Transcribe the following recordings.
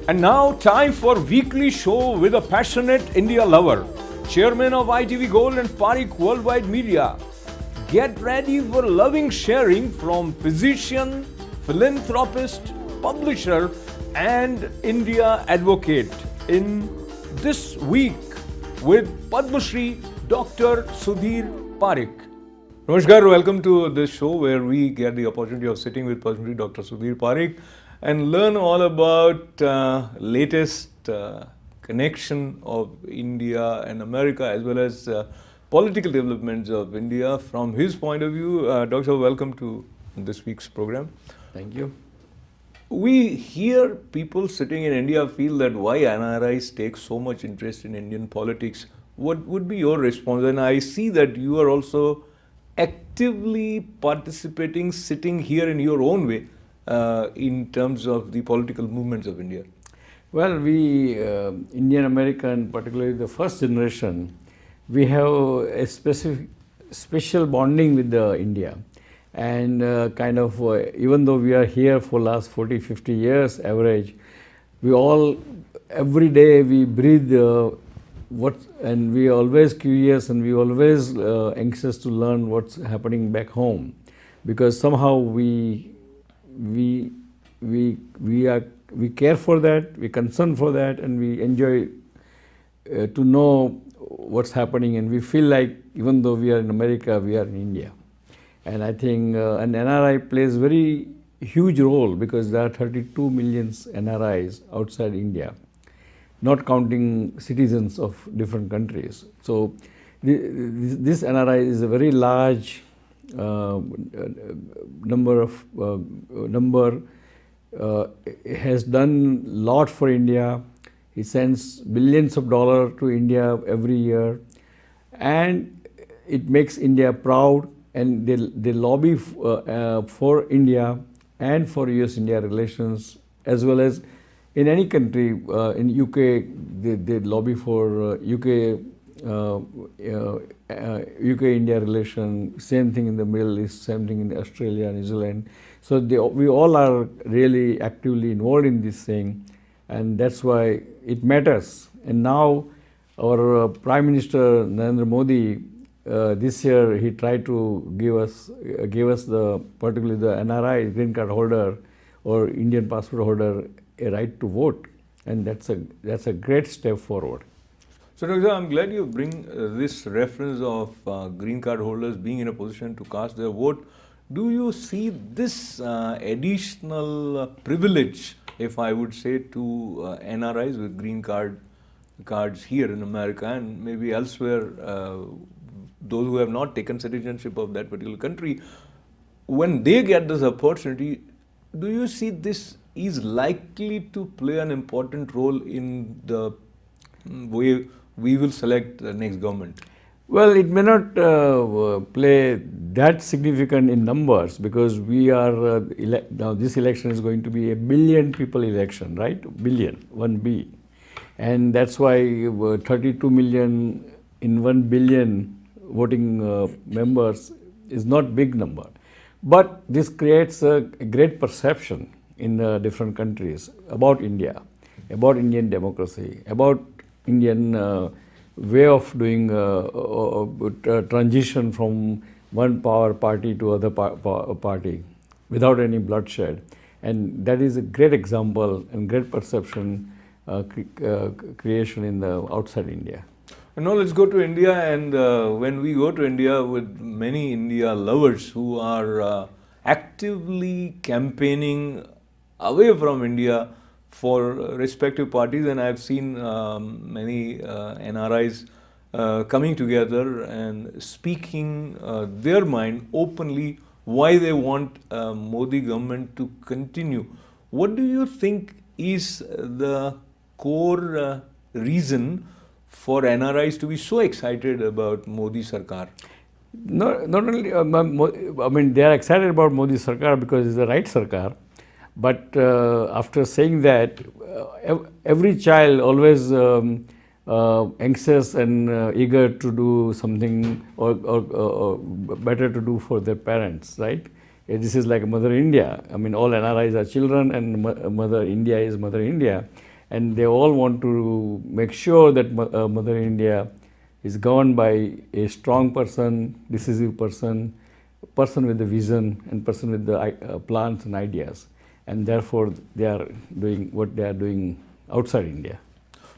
And now, time for weekly show with a passionate India lover, chairman of ITV Gold and Parikh Worldwide Media. Get ready for loving sharing from physician, philanthropist, publisher, and India advocate in this week with Padma Shri, Dr. Sudhir Parikh. Namaskar, welcome to this show where we get the opportunity of sitting with Padma Shri, Dr. Sudhir Parikh, and learn all about latest connection of India and America, as well as political developments of India from his point of view. Doctor, welcome to this week's program. Thank you. We hear people sitting in India feel that why NRIs take so much interest in Indian politics. What would be your response? And I see that you are also actively participating, sitting here in your own way, in terms of the political movements of India. Well, we Indian American, particularly the first generation, we have a special bonding with India, and even though we are here for last 40-50 years average, we all every day we breathe and we are always curious, and we always anxious to learn what's happening back home, because somehow we care for that, we concern for that, and we enjoy to know what's happening, and we feel like even though we are in America, we are in India. And I think an NRI plays very huge role, because there are 32 million NRIs outside India, not counting citizens of different countries. So this NRI is a very large number. Has done a lot for India. He sends billions of dollars to India every year, and it makes India proud, and they lobby for India and for US-India relations, as well as in any country. In UK, they lobby for UK-India relation, same thing in the Middle East, same thing in Australia, New Zealand. So we all are really actively involved in this thing, and that's why it matters. And now our Prime Minister Narendra Modi, this year he tried to give us particularly the NRI, green card holder or Indian passport holder, a right to vote, and that's a great step forward. So, Dr. I'm glad you bring this reference of green card holders being in a position to cast their vote. Do you see this additional privilege, if I would say, to NRIs with green cards here in America and maybe elsewhere, those who have not taken citizenship of that particular country, when they get this opportunity, do you see this is likely to play an important role in the way we will select the next government? Well, it may not play that significant in numbers, because we are now this election is going to be a billion people election, right? Billion, 1B, and that's why 32 million in 1 billion voting members is not big number, but this creates a great perception in different countries about India, about Indian democracy, about Indian way of doing transition from one power party to other party without any bloodshed, and that is a great example and great perception creation in the outside India. Now let's go to India, and when we go to India with many India lovers who are actively campaigning away from India for respective parties, and I've seen many NRIs coming together and speaking their mind openly why they want Modi government to continue. What do you think is the core reason for NRIs to be so excited about Modi Sarkar? Not only, I mean, they are excited about Modi Sarkar because it's the right Sarkar. But after saying that, every child always anxious and eager to do something or better to do for their parents, right? This is like Mother India. I mean, all NRIs are children, and Mother India is Mother India. and they all want to make sure that Mother India is governed by a strong person, decisive person, person with the vision, and person with the plans and ideas, and therefore they are doing what they are doing outside India.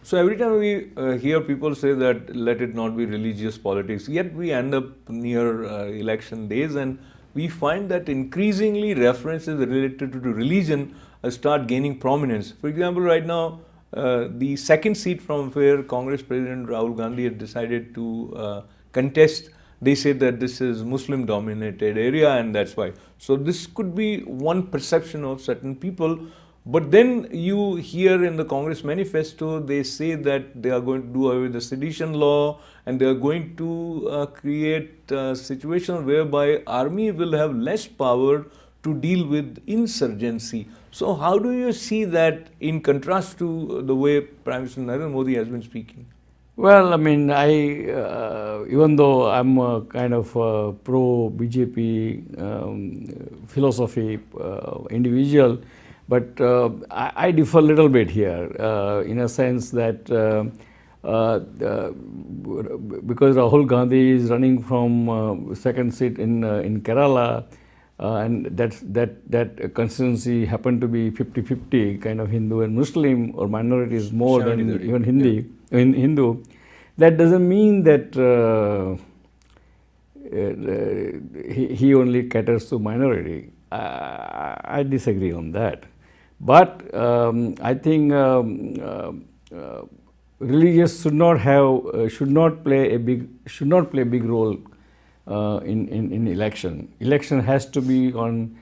So every time we hear people say that let it not be religious politics, yet we end up near election days and we find that increasingly references related to religion start gaining prominence. For example, right now, the second seat from where Congress President Rahul Gandhi had decided to contest, they say that this is Muslim dominated area and that's why. So this could be one perception of certain people. But then you hear in the Congress manifesto, they say that they are going to do away with the sedition law and they are going to create a situation whereby army will have less power to deal with insurgency. So how do you see that in contrast to the way Prime Minister Narendra Modi has been speaking? Well, I mean, even though I'm a kind of pro-BJP philosophy individual, but I differ a little bit here in a sense that because Rahul Gandhi is running from second seat in Kerala, and that constituency happened to be 50-50 kind of Hindu and Muslim, or minorities more than even Hindu. That doesn't mean that he only caters to minority. I disagree on that. But I think religious should not play a big role in election. Election has to be on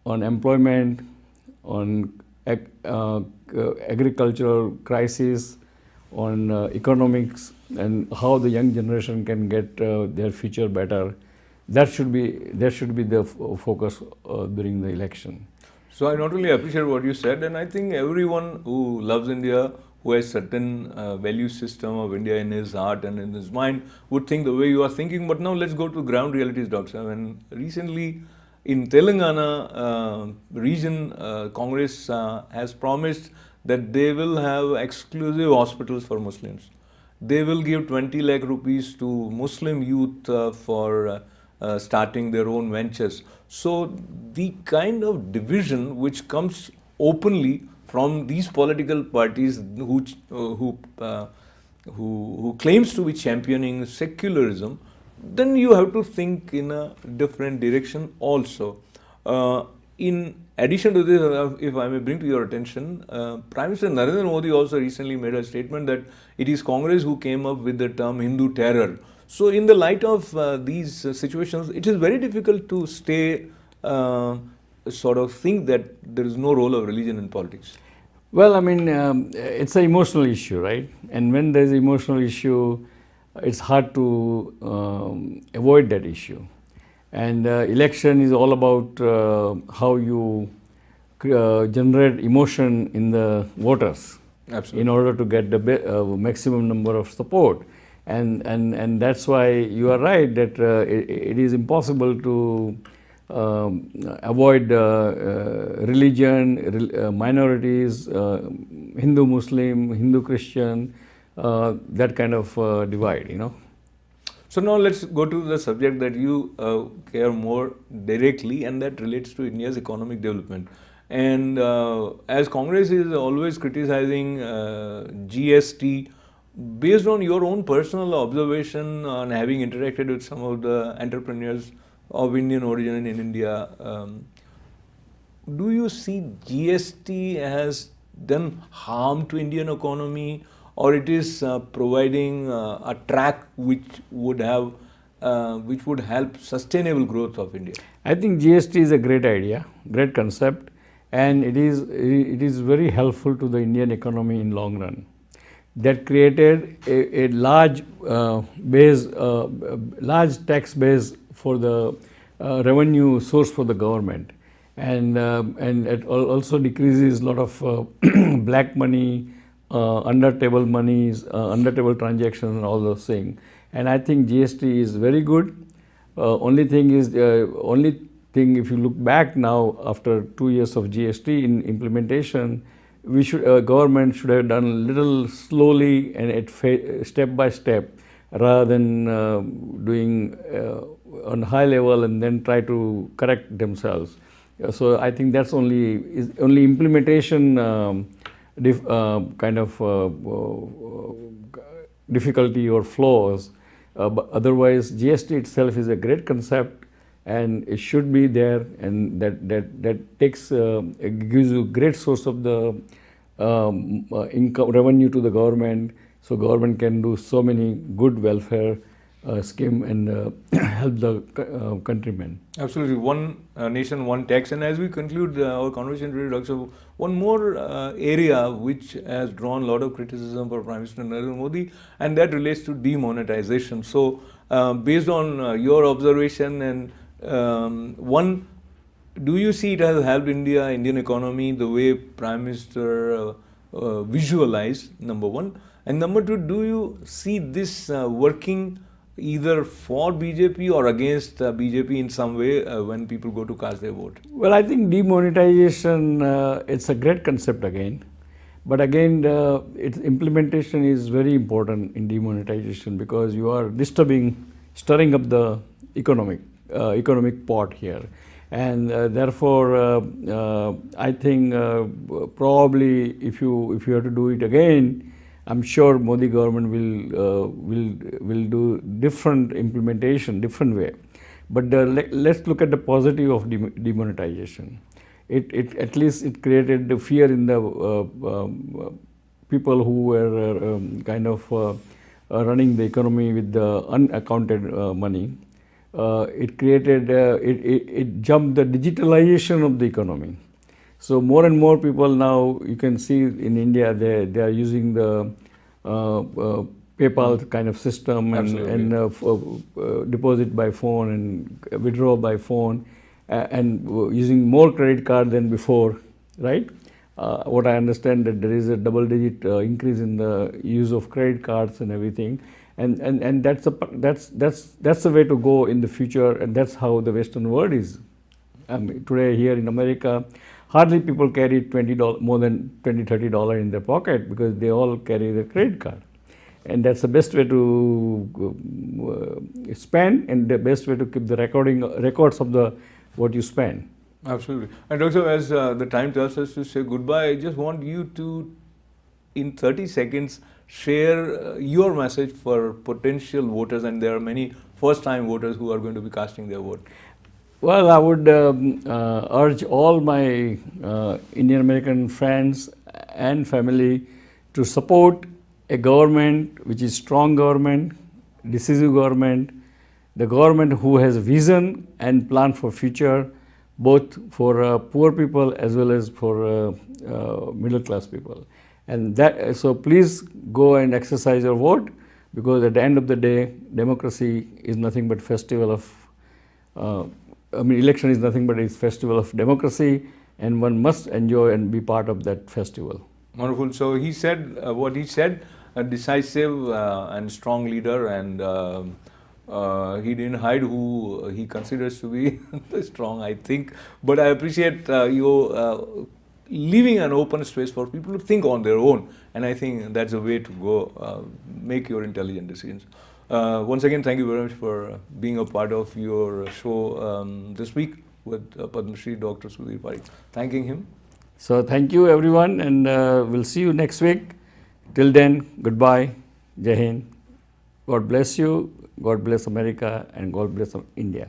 employment, on agricultural crisis, on economics, and how the young generation can get their future better. There should be the focus during the election. So I not only appreciate what you said, and I think everyone who loves India, who has certain value system of India in his heart and in his mind, would think the way you are thinking. But now let's go to ground realities, Dr. Sam. And recently in Telangana region, Congress has promised that they will have exclusive hospitals for Muslims. They will give 20 lakh rupees to Muslim youth for starting their own ventures. So the kind of division which comes openly from these political parties who claims to be championing secularism, then you have to think in a different direction also. In addition to this, if I may bring to your attention, Prime Minister Narendra Modi also recently made a statement that it is Congress who came up with the term Hindu terror. So in the light of these situations, it is very difficult to stay sort of think that there is no role of religion in politics. Well, I mean, it's an emotional issue, right? And when there's an emotional issue, it's hard to avoid that issue. And election is all about how you generate emotion in the voters. Absolutely. In order to get the maximum number of support. And that's why you are right that it is impossible to avoid religion, minorities, Hindu Muslim, Hindu Christian, that kind of divide, you know. So now let's go to the subject that you care more directly, and that relates to India's economic development. And as Congress is always criticizing GST, based on your own personal observation on having interacted with some of the entrepreneurs of Indian origin in India, do you see GST has done harm to Indian economy, or it is providing a track which would help sustainable growth of India? I think GST is a great idea, great concept, and it is very helpful to the Indian economy in long run. That created a large large tax base for the revenue source for the government, and it also decreases a lot of black money, under table monies, under table transactions, and all those things. And I think GST is very good. Only thing if you look back now after 2 years of GST in implementation, government should have done a little slowly and step by step, rather than doing on high level and then try to correct themselves. So I think that's only implementation kind of difficulty or flaws. But otherwise, GST itself is a great concept, and it should be there, and that takes gives you great source of the income revenue to the government, so government can do so many good welfare scheme and help the countrymen. Absolutely. One nation, one tax. And as we conclude our conversation today, Dr. one more area which has drawn a lot of criticism for Prime Minister Narendra Modi, and that relates to demonetization. So, based on your observation, and do you see it has helped Indian economy the way Prime Minister visualized, number one? And number two, do you see this working either for BJP or against BJP in some way when people go to cast their vote? Well, I think demonetization, it's a great concept again. But again, its implementation is very important in demonetization, because you are stirring up the economic pot here. And therefore, I think probably if you have to do it again, I'm sure Modi government will do different implementation, different way. But let's look at the positive of demonetization. It at least it created the fear in the people who were kind of running the economy with the unaccounted money. It created it jumped the digitalization of the economy. So more and more people now, you can see in India, they are using the PayPal kind of system, and deposit by phone and withdraw by phone, and using more credit card than before, right? What I understand, that there is a double-digit increase in the use of credit cards and everything, and that's the way to go in the future, and that's how the Western world is. Today here in America, hardly people carry more than $20-30 in their pocket, because they all carry the credit card, and that's the best way to spend, and the best way to keep the records of what you spend. Absolutely. And Doctor, as the time tells us to say goodbye, I just want you to, in 30 seconds, share your message for potential voters, and there are many first-time voters who are going to be casting their vote. Well, I would urge all my Indian American friends and family to support a government which is strong government, decisive government, the government who has vision and plan for future, both for poor people as well as for middle class people. And so please go and exercise your vote, because at the end of the day, democracy is nothing but festival of election is nothing but a festival of democracy, and one must enjoy and be part of that festival. Wonderful. So he said what he said, a decisive and strong leader, and he didn't hide who he considers to be strong, I think. But I appreciate you leaving an open space for people to think on their own, and I think that's a way to go, make your intelligent decisions. Once again, thank you very much for being a part of your show this week with Padma Shri Dr. Sudhir Parikh. Thanking him. So thank you everyone, and we'll see you next week. Till then, goodbye. Jai Hind. God bless you. God bless America, and God bless India.